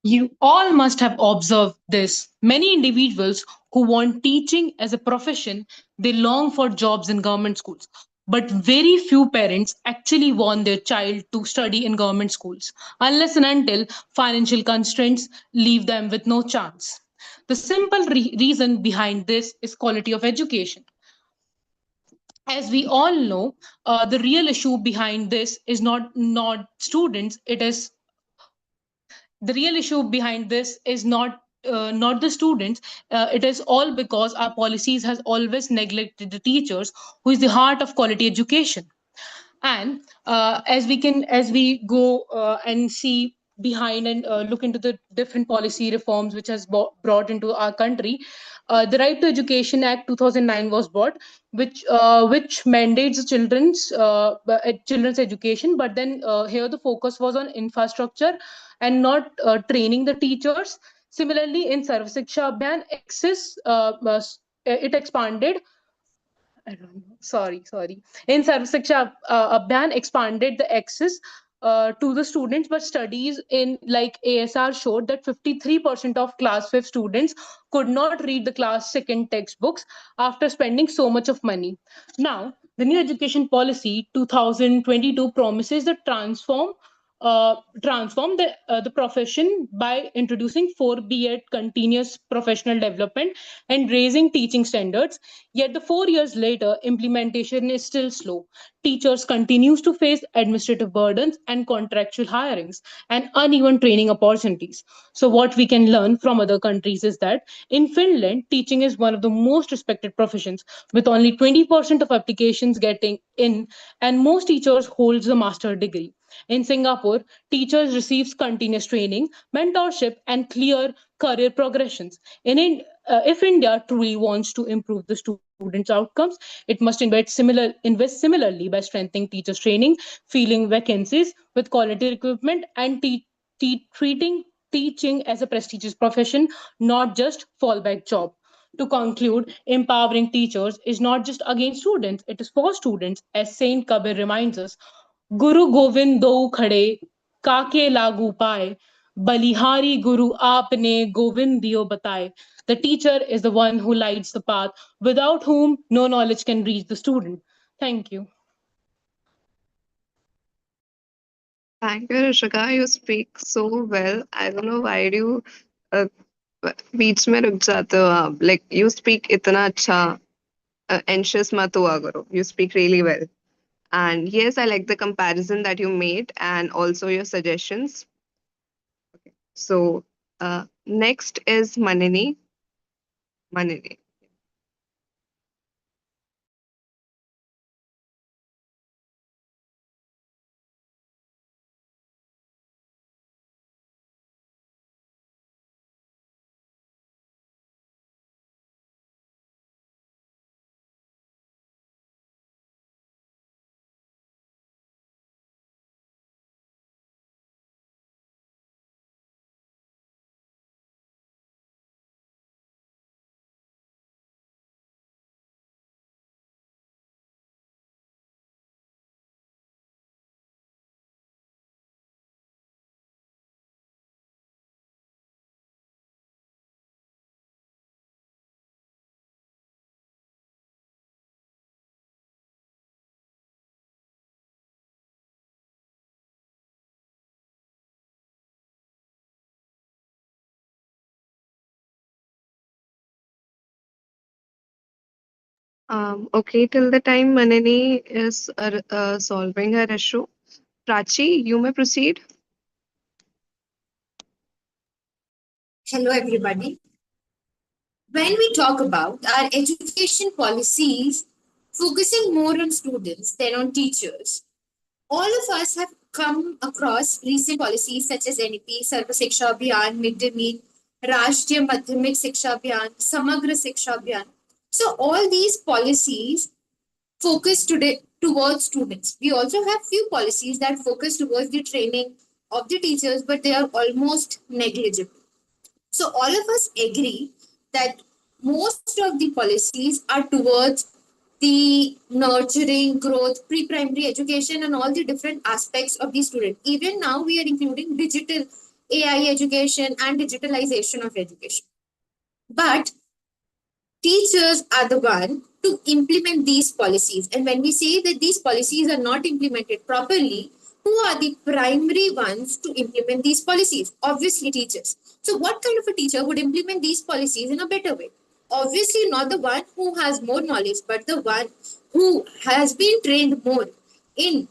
[SPEAKER 13] You all must have observed this. Many individuals who want teaching as a profession, they long for jobs in government schools. But very few parents actually want their child to study in government schools, unless and until financial constraints leave them with no chance. The simple reason behind this is quality of education. As we all know, the real issue behind this is not students. It is the real issue behind this is not the students. It is all because our policies has always neglected the teachers, who is the heart of quality education. And as we go and see behind and look into the different policy reforms which has brought into our country, the Right to Education Act 2009 was brought, which mandates children's education. But then here the focus was on infrastructure and not training the teachers. Similarly, in Sarv Shiksha Abhiyan, it expanded. I don't know. Sorry. In Sarv Shiksha Abhiyan expanded the access to the students, but studies in like ASR showed that 53% of class 5 students could not read the class second textbooks after spending so much of money. Now, the new education policy 2022 promises to transform the profession by introducing 4B at continuous professional development and raising teaching standards. Yet the 4 years later, implementation is still slow. Teachers continues to face administrative burdens and contractual hirings and uneven training opportunities. So what we can learn from other countries is that in Finland, teaching is one of the most respected professions, with only 20% of applications getting in, and most teachers holds a master degree. In Singapore, teachers receives continuous training, mentorship, and clear career progressions. If India truly wants to improve the students' outcomes, it must invest similarly by strengthening teachers' training, filling vacancies with quality recruitment, and treating teaching as a prestigious profession, not just fallback job. To conclude, empowering teachers is not just against students, it is for students, as Saint Kabir reminds us. गुरु गोविंद दो खड़े काके लागू पाए बलिहारी guru aapne govind diyo bataye. The teacher is the one who lights the path, without whom no knowledge can reach the student. Thank you.
[SPEAKER 1] Thank you, Rishika. You speak so well. I don't know why do you uh, बीच में रुक जाते हो आप. Like you speak इतना अच्छा. Anxious मत हुआ करो. You speak really well. And yes, I like the comparison that you made and also your suggestions. So next is Manini. Manini. Okay, till the time Manini is solving her issue, Prachi, you may proceed.
[SPEAKER 9] Hello, everybody. When we talk about our education policies focusing more on students than on teachers, all of us have come across recent policies such as NEP, Sarva Shiksha Abhiyan, Mid-Day Meal, Rashtriya Madhyamik Shiksha Abhiyan, Samagra Shiksha Abhiyan. So all these policies focus today towards students. We also have few policies that focus towards the training of the teachers, but they are almost negligible. So all of us agree that most of the policies are towards the nurturing, growth, pre-primary education, and all the different aspects of the student. Even now, we are including digital AI education and digitalization of education. But teachers are the one to implement these policies. And when we say that these policies are not implemented properly, who are the primary ones to implement these policies? Obviously, teachers. So, what kind of a teacher would implement these policies in a better way? Obviously, not the one who has more knowledge, but the one who has been trained more in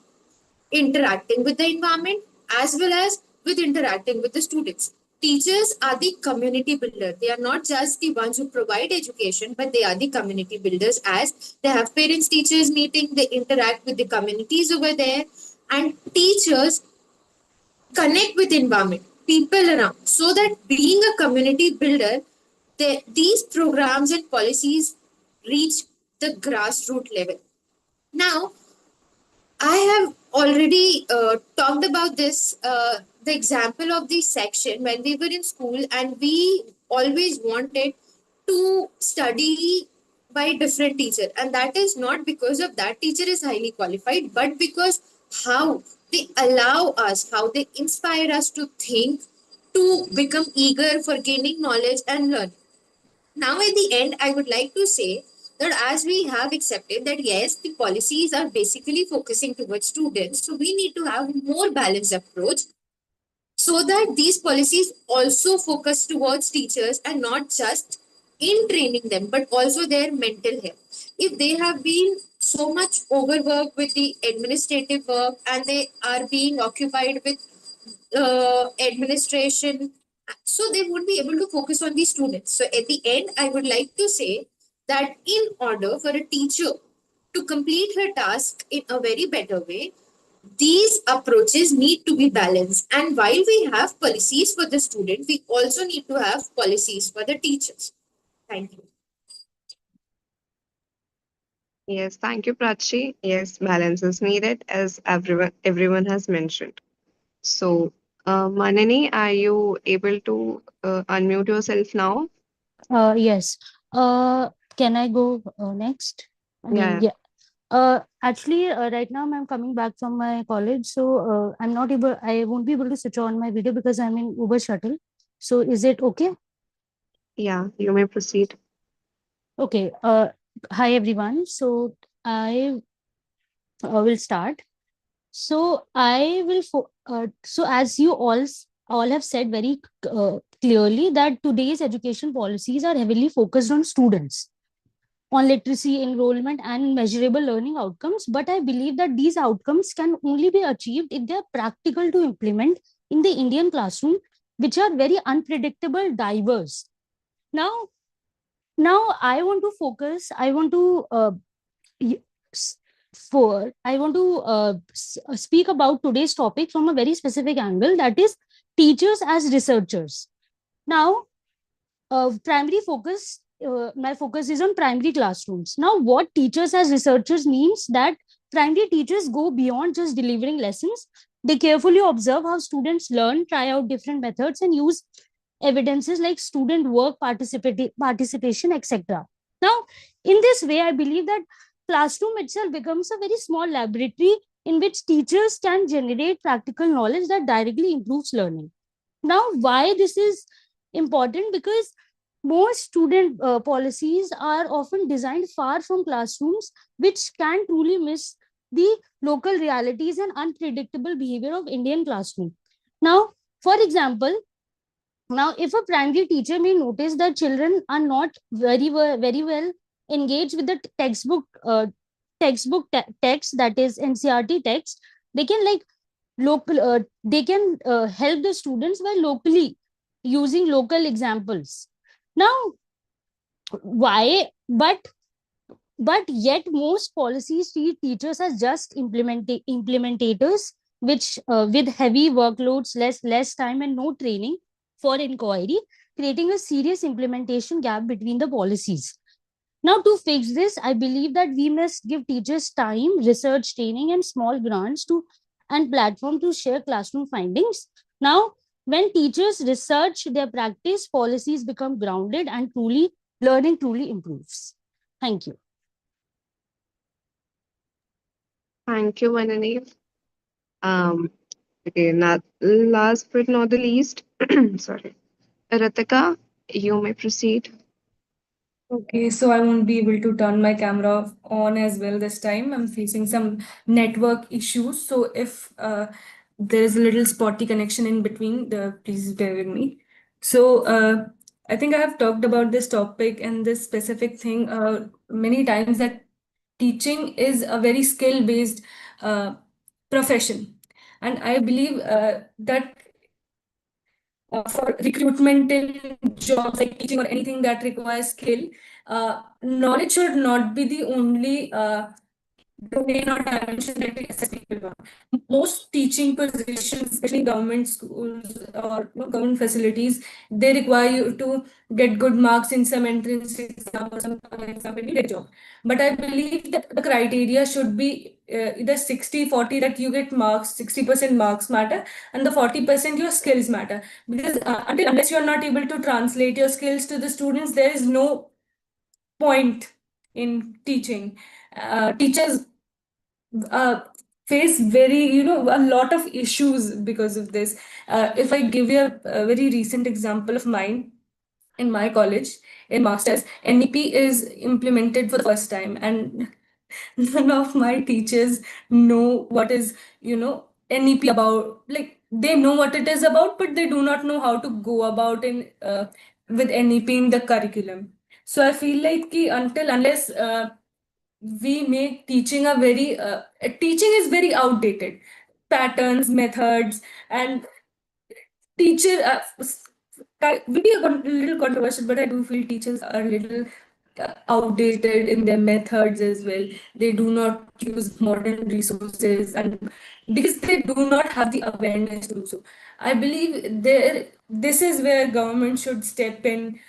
[SPEAKER 9] interacting with the environment as well as with interacting with the students. Teachers are the community builder. They are not just the ones who provide education, but they are the community builders as they have parents teachers meeting, they interact with the communities over there, and teachers connect with environment, people around, so that being a community builder, these programs and policies reach the grassroots level. Now, I have already talked about this, the example of the section when we were in school, and we always wanted to study by different teacher. And that is not because of that teacher is highly qualified, but because how They allow us, how they inspire us to think, to become eager for gaining knowledge and learn. Now, at the end, I would like to say that as we have accepted that yes, the policies are basically focusing towards students, so we need to have more balanced approach so that these policies also focus towards teachers and not just in training them but also their mental health. If they have been so much overworked with the administrative work and they are being occupied with administration, so they won't be able to focus on the students. So at the end, I would like to say that in order for a teacher to complete her task in a very better way, these approaches need to be balanced. And while we have policies for the student, we also need to have policies for the teachers. Thank you.
[SPEAKER 1] Yes, thank you, Prachi. Yes, balance is needed, as everyone has mentioned. So, Manani, are you able to unmute yourself now?
[SPEAKER 14] Yes. Uh, can I go next? I mean,
[SPEAKER 1] Yeah.
[SPEAKER 14] yeah. Actually, right now I'm coming back from my college, so I'm not able. I won't be able to switch on my video because I'm in Uber shuttle. So, is it okay?
[SPEAKER 1] Yeah, you may proceed.
[SPEAKER 14] Okay. Hi everyone. So I will start. So I will. So as you all have said very clearly that today's education policies are heavily focused on students, on literacy, enrollment, and measurable learning outcomes. But I believe that these outcomes can only be achieved if they are practical to implement in the Indian classroom, which are very unpredictable, diverse. Now, now I want to focus. I want to y- s- for I want to speak about today's topic from a very specific angle, that is teachers as researchers. Now, primary focus my focus is on primary classrooms. Now, what teachers as researchers means that primary teachers go beyond just delivering lessons. They carefully observe how students learn, try out different methods, and use evidences like student work participation, etc. Now, in this way, I believe that classroom itself becomes a very small laboratory in which teachers can generate practical knowledge that directly improves learning. Now, why this is important? Because most student policies are often designed far from classrooms, which can truly miss the local realities and unpredictable behavior of Indian classroom. Now, for example, now if a primary teacher may notice that children are not very well engaged with the text, that is NCRT text, they can they can help the students by locally using local examples. Now, why but yet most policies treat teachers as just implementators, which with heavy workloads, less time, and no training for inquiry, creating a serious implementation gap between the policies. Now, to fix this, I believe that we must give teachers time, research training, and small grants to and platform to share classroom findings. Now, when teachers research their practice, policies become grounded and truly learning truly improves. Thank you.
[SPEAKER 1] Thank you, Manani. Um, okay, not last but not the least, sorry. Ritika, you may proceed.
[SPEAKER 7] Okay, so I won't be able to turn my camera on as well this time. I'm facing some network issues. So if there is a little spotty connection in between, please bear with me. So I think I have talked about this topic and this specific thing many times, that teaching is a very skill-based profession. And I believe that for recruitment in jobs like teaching or anything that requires skill, knowledge should not be the only domain or dimension that we assess people on. Most teaching positions, especially government schools or government facilities, they require you to get good marks in some entrance exam or some exam when you get a job. But I believe that the criteria should be either 60-40, that you get marks, 60% marks matter, and the 40% your skills matter. Because unless you're not able to translate your skills to the students, there is no point in teaching. Teachers, uh, face very, a lot of issues because of this. If I give you a very recent example of mine, in my college, in masters, NEP is implemented for the first time, and none of my teachers know what is, NEP about. Like, they know what it is about, but they do not know how to go about in with NEP in the curriculum. So I feel like until unless we make teaching a very teaching is very outdated, patterns, methods, and teacher will be a little controversial, but I do feel teachers are a little outdated in their methods as well. They do not use modern resources, and because they do not have the awareness to do so. I believe this is where government should step in,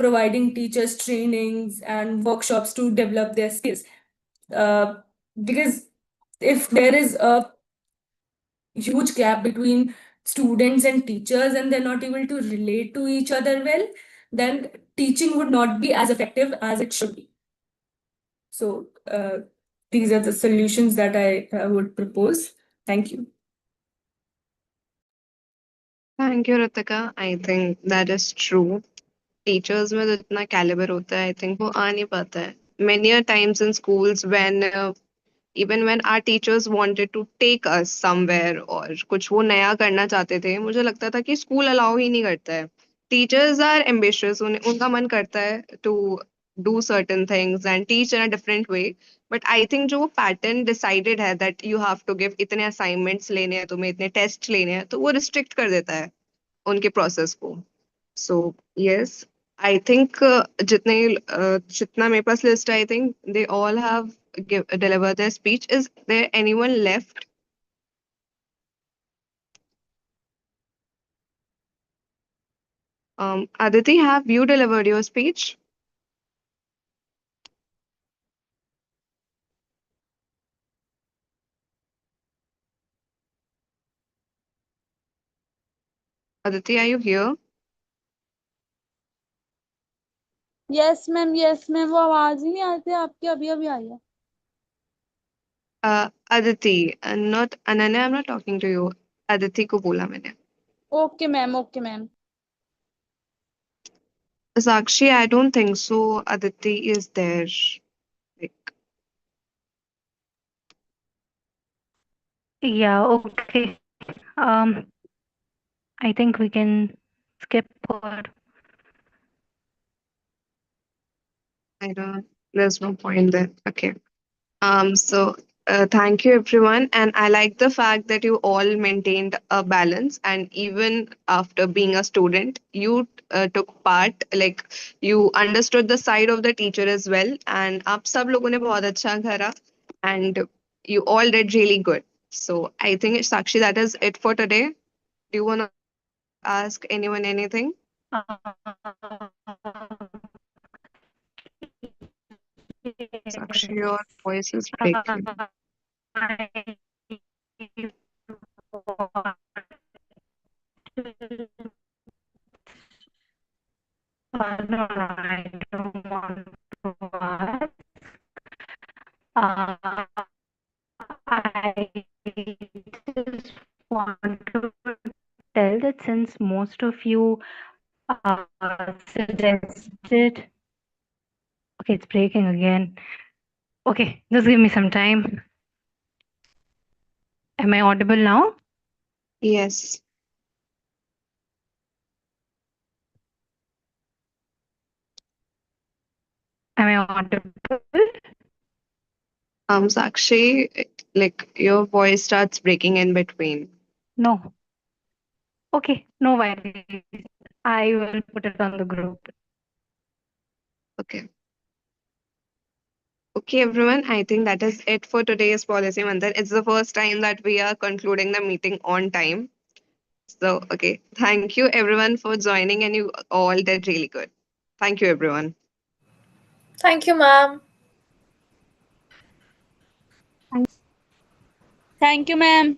[SPEAKER 7] providing teachers trainings and workshops to develop their skills. Uh, because if there is a huge gap between students and teachers and they're not able to relate to each other well, then teaching would not be as effective as it should be. So these are the solutions that I would propose. Thank you.
[SPEAKER 1] Thank you, Ritika. I think that is true. Teachers में जो इतना calibre होता है I think वो आ नहीं पाता है many a times in schools when even when our teachers wanted to take us somewhere और कुछ वो नया करना चाहते थे मुझे लगता था कि स्कूल अलाउ ही नहीं करता है टीचर्स आर एम्बिशियस उनका मन करता है to do certain things and teach in a different way but I think जो वो पैटर्न डिसाइडेड है that you have to give इतने असाइनमेंट्स लेने हैं तुम्हें इतने टेस्ट लेने हैं तो वो रिस्ट्रिक्ट कर देता है उनके प्रोसेस को सो यस आई थिंक जितना मेरे पास लिस्ट है I think they all have delivered their speech. Is there anyone left? Aditi, have you delivered your speech? Aditi, are you here?
[SPEAKER 8] Yes ma'am वो आवाज ही नहीं आती आपकी, अभी अभी आई है।
[SPEAKER 1] Aditi, not Ananya, I'm not talking to you. Aditi को बोला मैंने.
[SPEAKER 8] Okay ma'am.
[SPEAKER 1] Sakshi, I don't think so. Aditi is there. Like,
[SPEAKER 5] Yeah, okay. I think we can skip her.
[SPEAKER 1] I don't. There's no point there. Okay. Thank you everyone, and I like the fact that you all maintained a balance, and even after being a student, you took part, like you understood the side of the teacher as well, and आप सब लोगों ने बहुत अच्छा करा, and you all did really good. So I think Sakshi, that is it for today. Do you want to ask anyone anything? Sakshi, your
[SPEAKER 5] Yes.
[SPEAKER 1] voice is breaking.
[SPEAKER 5] I want to- no, I don't want to ask. Uh, I just want to tell that since most of you suggested, okay, it's breaking again. Okay, just give me some time. Am I audible now?
[SPEAKER 1] Yes.
[SPEAKER 5] Am I audible?
[SPEAKER 1] Sakshi, like your voice starts breaking in between.
[SPEAKER 5] No. Okay, no worries. I will put it on the group.
[SPEAKER 1] Okay. Okay, everyone. I think that is it for today's Policy Manthan. It's the first time that we are concluding the meeting on time. So, okay. Thank you, everyone, for joining, and you all did really good. Thank you, everyone.
[SPEAKER 15] Thank you, ma'am.
[SPEAKER 8] Thank you ma'am.